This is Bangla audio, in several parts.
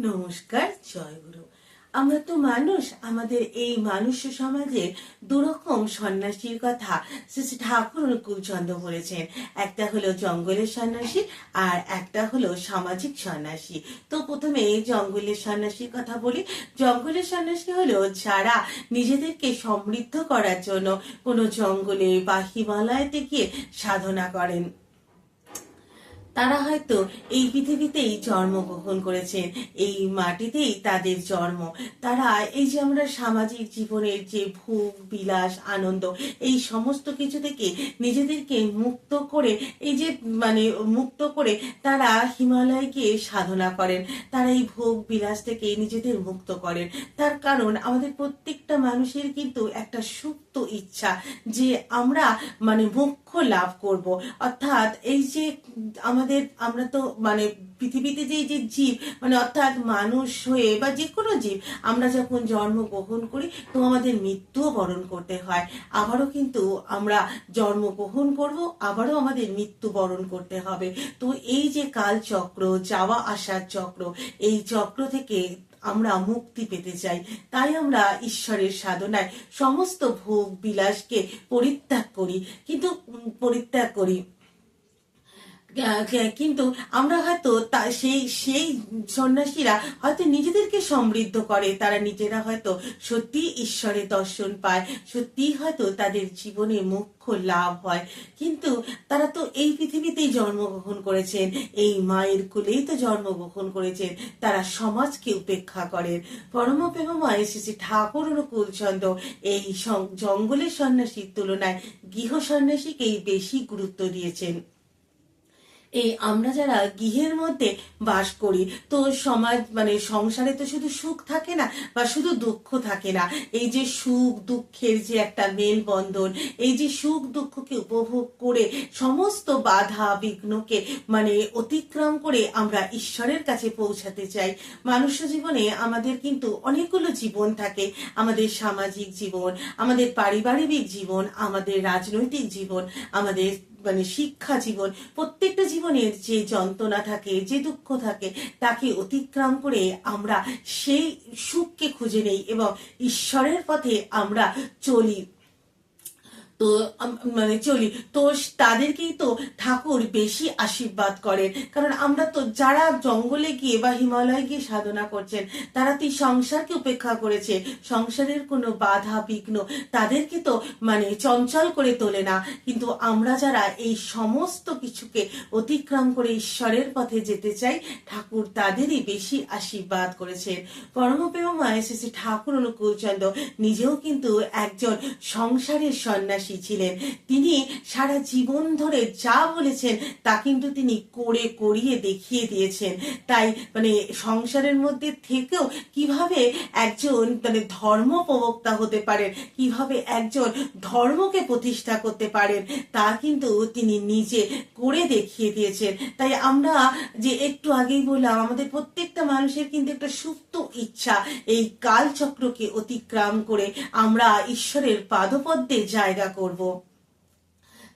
নমস্কার, জয়গুরু। আমরা তো মানুষ। আমাদের এই মানুষ সমাজে দুরকম সন্ন্যাসীর কথা শ্রী শ্রী ঠাকুর অনুকূলচন্দ্র বলেছেন। একটা হলো জঙ্গলের সন্ন্যাসী আর একটা হলো সামাজিক সন্ন্যাসী। তো প্রথমে জঙ্গলের সন্ন্যাসীর কথা বলি। জঙ্গলের সন্ন্যাসী হলো যারা নিজেদেরকে সমৃদ্ধ করার জন্য কোনো জঙ্গলে বা হিমালয়তে গিয়ে সাধনা করেন। তারা হয়তো এই পৃথিবীতেই জন্মগ্রহণ করেছেন, এই মাটিতেই তাদের জন্ম। তারা এই যে আমরা সামাজিক জীবনের যে ভোগ বিলাস আনন্দ এই সমস্ত কিছু থেকে নিজেদেরকে মুক্ত করে মুক্ত করে তারা হিমালয় গিয়ে সাধনা করেন। তারা এই ভোগ বিলাস থেকে নিজেদের মুক্ত করেন। তার কারণ আমাদের প্রত্যেকটা মানুষের কিন্তু একটা সুপ্ত ইচ্ছা যে আমরা মোক্ষ লাভ করব। অর্থাৎ এই যে আমরা তো পৃথিবীতে যে জীব অর্থাৎ মানুষ হয়ে বা যে কোনো জীব আমরা যখন জন্মগ্রহণ করি তো আমাদের মৃত্যুও বরণ করতে হয়। আবারও কিন্তু আমরা জন্মগ্রহণ করব, আবারও আমাদের মৃত্যু বরণ করতে হবে। তো এই যে কাল চক্র, যাওয়া আসার চক্র, এই চক্র থেকে আমরা মুক্তি পেতে চাই। তাই আমরা ঈশ্বরের সাধনায় সমস্ত ভোগ বিলাসকে পরিত্যাগ করি। কিন্তু আমরা হয়তো সেই সন্ন্যাসীরা হয়তো নিজেদেরকে সমৃদ্ধ করে, তারা নিজেরা হয়তো সত্যি ঈশ্বরের দর্শন পায়, সত্যি হয়তো তাদের জীবনে মোক্ষ লাভ হয়। কিন্তু তারা তো এই পৃথিবীতেই জন্মগ্রহণ করেছেন, এই মায়ের কোলেই তো জন্মগ্রহণ করেছেন। তারা সমাজকে উপেক্ষা করেন। পরম প্রেমময় শ্রী শ্রী ঠাকুর অনুকূলচন্দ্র এই জঙ্গলের সন্ন্যাসীর তুলনায় গৃহ সন্ন্যাসীকেই বেশি গুরুত্ব দিয়েছেন। এই আমরা যারা গৃহের মধ্যে বাস করি তো সমাজ সংসারে তো শুধু সুখ থাকে না বা শুধু দুঃখ থাকে না। এই যে সুখ দুঃখের যে একটা মেলবন্ধন, এই যে সুখ দুঃখকে উপভোগ করে সমস্ত বাধা বিঘ্নকে অতিক্রম করে আমরা ঈশ্বরের কাছে পৌঁছাতে চাই। মানুষ জীবনে আমাদের কিন্তু অনেকগুলো জীবন থাকে। আমাদের সামাজিক জীবন, আমাদের পারিবারিক জীবন, আমাদের রাজনৈতিক জীবন, আমাদের শিক্ষা জীবন। প্রত্যেকটা জীবনের যে যন্ত্রণা থাকে, যে দুঃখ থাকে, তাকে অতিক্রম করে আমরা সেই সুখকে খুঁজে নেই এবং ঈশ্বরের পথে আমরা চলি। তো তাদেরকেই তো ঠাকুর বেশি আশীর্বাদ করেন। কারণ আমরা তো যারা জঙ্গলে গিয়ে বা হিমালয়ে গিয়ে সাধনা করছেন তারা তো এই সংসারকে উপেক্ষা করেছে। সংসারের কোনো বাধা বিঘ্ন তাদেরকে তো চঞ্চল করে তোলে না। কিন্তু আমরা যারা এই সমস্ত কিছুকে অতিক্রম করে ঈশ্বরের পথে যেতে চাই, ঠাকুর তাদেরই বেশি আশীর্বাদ করেছেন। পরম প্রেমময় শ্রী শ্রী ঠাকুর অনুকূলচন্দ্র নিজেও কিন্তু একজন সংসারের সন্ন্যাসী ছিলেন। তিনি সারা জীবন ধরে যা বলেছেন তা কিন্তু তিনি করে করিয়ে দেখিয়ে দিয়েছেন। তাই সংসারের মধ্যে থেকেও কিভাবে একজন ধর্ম প্রবক্তা হতে পারেন, কিভাবে একজন ধর্মকে প্রতিষ্ঠা করতে পারেন তা কিন্তু তিনি নিজে করে দেখিয়ে দিয়েছেন। তাই আমরা যে একটু আগেই বললাম আমাদের প্রত্যেকটা মানুষের কিন্তু একটা সুপ্ত ইচ্ছা এই কালচক্রকে অতিক্রম করে আমরা ঈশ্বরের পাদপদ্মে জায়গা করব।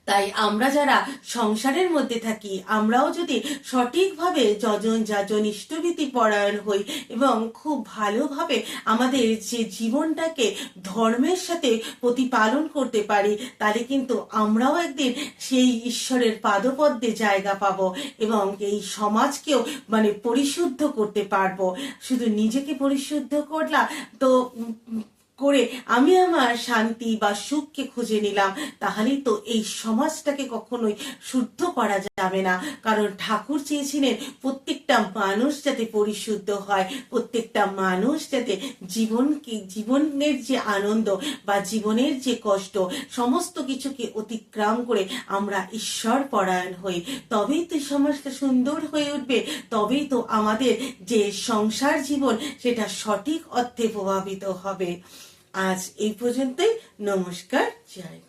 তাই আমরা যারা সংসারের মধ্যে থাকি আমরাও যদি সঠিকভাবে যজন যাজন ইষ্টভীতি পরায়ণ হই এবং খুব ভালোভাবে আমাদের যে জীবনটাকে ধর্মের সাথে প্রতিপালন করতে পারি, তাহলে কিন্তু আমরাও একদিন সেই ঈশ্বরের পাদপদ্মে জায়গা পাব এবং এই সমাজকেও পরিশুদ্ধ করতে পারবো। শুধু নিজেকে পরিশুদ্ধ করলাম তো করে আমি আমার শান্তি বা সুখকে খুঁজে নিলাম, তাহলেই তো এই সমাজটাকে কখনোই শুদ্ধ করা যাবে না। কারণ ঠাকুর চেয়েছিলেন প্রত্যেকটা মানুষ যাতে পরিশুদ্ধ হয়, প্রত্যেকটা মানুষ যাতে জীবনের যে আনন্দ বা জীবনের যে কষ্ট সমস্ত কিছুকে অতিক্রম করে আমরা ঈশ্বর পরায়ণ হই। তবেই তো সমাজটা সুন্দর হয়ে উঠবে, তবেই তো আমাদের যে সংসার জীবন সেটা সঠিক অর্থে প্রভাবিত হবে। আজ এই পর্যন্তই। নমস্কার, জয়।